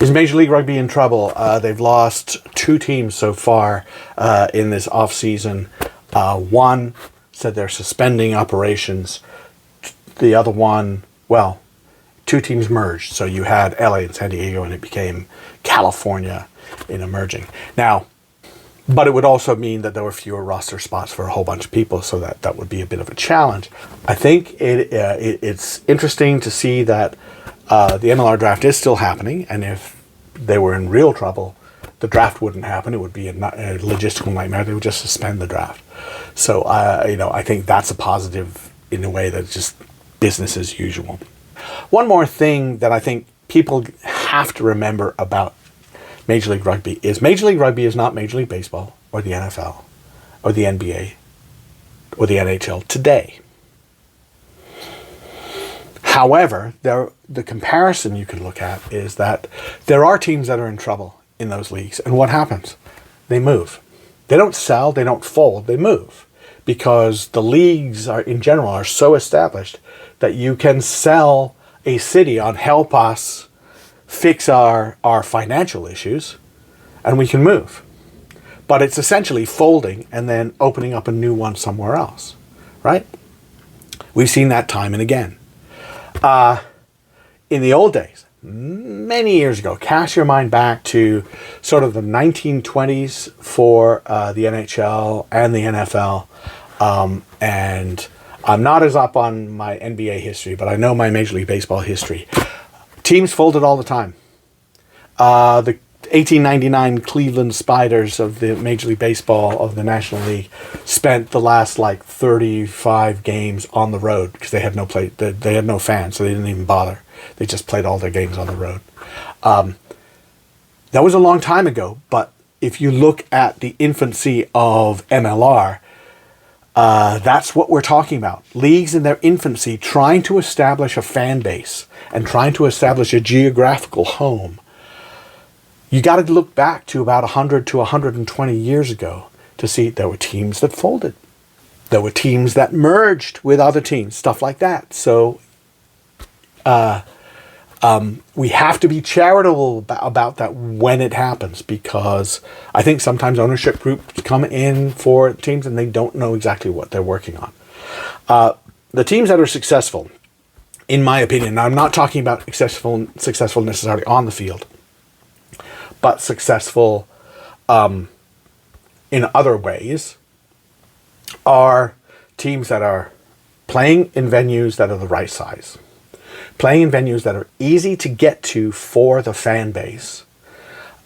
Is Major League Rugby in trouble? They've lost 2 teams so far in this off-season. One said they're suspending operations. The other one, well, 2 teams merged. So you had LA and San Diego, and it became California in a merging. Now, but it would also mean that there were fewer roster spots for a whole bunch of people, so that would be a bit of a challenge. I think it's interesting to see that the MLR draft is still happening, and if they were in real trouble, the draft wouldn't happen. It would be a logistical nightmare. They would just suspend the draft. So, I think that's a positive in a way that's just business as usual. One more thing that I think people have to remember about Major League Rugby is not Major League Baseball or the NFL or the NBA or the NHL today. However, the comparison you can look at is that there are teams that are in trouble in those leagues. And what happens? They move. They don't sell, they don't fold, they move. Because the leagues in general are so established that you can sell a city on help us fix our financial issues, and we can move. But it's essentially folding and then opening up a new one somewhere else, right? We've seen that time and again. In the old days, many years ago, cast your mind back to sort of the 1920s for the NHL and the NFL. And I'm not as up on my NBA history, but I know my Major League Baseball history. Teams folded all the time. The 1899 Cleveland Spiders of the Major League Baseball of the National League spent the last 35 games on the road because they had no fans, so they didn't even bother. They just played all their games on the road. That was a long time ago, but if you look at the infancy of MLR, that's what we're talking about. Leagues in their infancy trying to establish a fan base and trying to establish a geographical home. You got to look back to about 100 to 120 years ago to see there were teams that folded. There were teams that merged with other teams, stuff like that. So we have to be charitable about that when it happens, because I think sometimes ownership groups come in for teams and they don't know exactly what they're working on. The teams that are successful, in my opinion, now I'm not talking about successful necessarily on the field, but successful in other ways, are teams that are playing in venues that are the right size, playing in venues that are easy to get to for the fan base,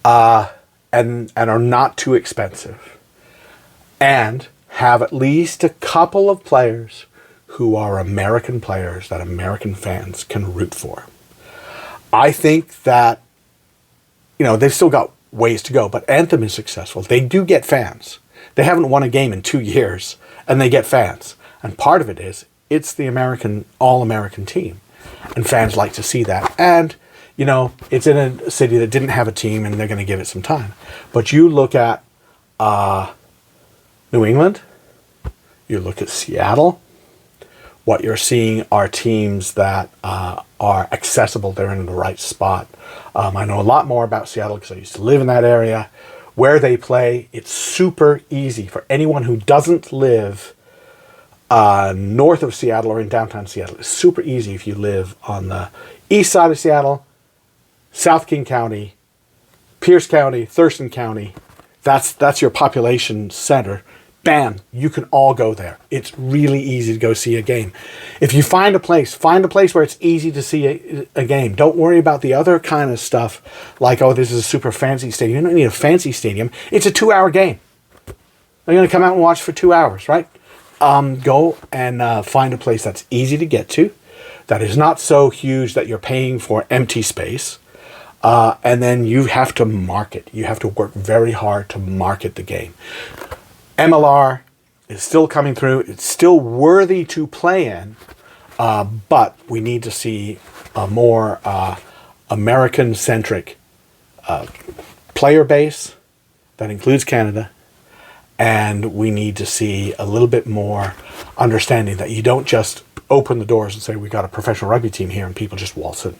and are not too expensive, and have at least a couple of players who are American players that American fans can root for. I think that, they've still got ways to go, but Anthem is successful. They do get fans. They haven't won a game in 2 years, and they get fans. And part of it is, it's the all-American team. And fans like to see that. And, it's in a city that didn't have a team, and they're going to give it some time. But you look at New England, you look at Seattle, what you're seeing are teams that are accessible. They're in the right spot. I know a lot more about Seattle because I used to live in that area. Where they play, it's super easy for anyone who doesn't live north of Seattle or in downtown Seattle. It's super easy if you live on the east side of Seattle, South King County, Pierce County, Thurston County. That's your population center. Bam, you can all go there. It's really easy to go see a game. If you find a place where it's easy to see a game. Don't worry about the other kind of stuff like, this is a super fancy stadium. You don't need a fancy stadium. It's a 2-hour game. They're going to come out and watch for 2 hours, right? Go and find a place that's easy to get to, that is not so huge that you're paying for empty space. And then you have to market. You have to work very hard to market the game. MLR is still coming through. It's still worthy to play in, but we need to see a more American-centric player base that includes Canada, and we need to see a little bit more understanding that you don't just open the doors and say, we've got a professional rugby team here, and people just waltz in.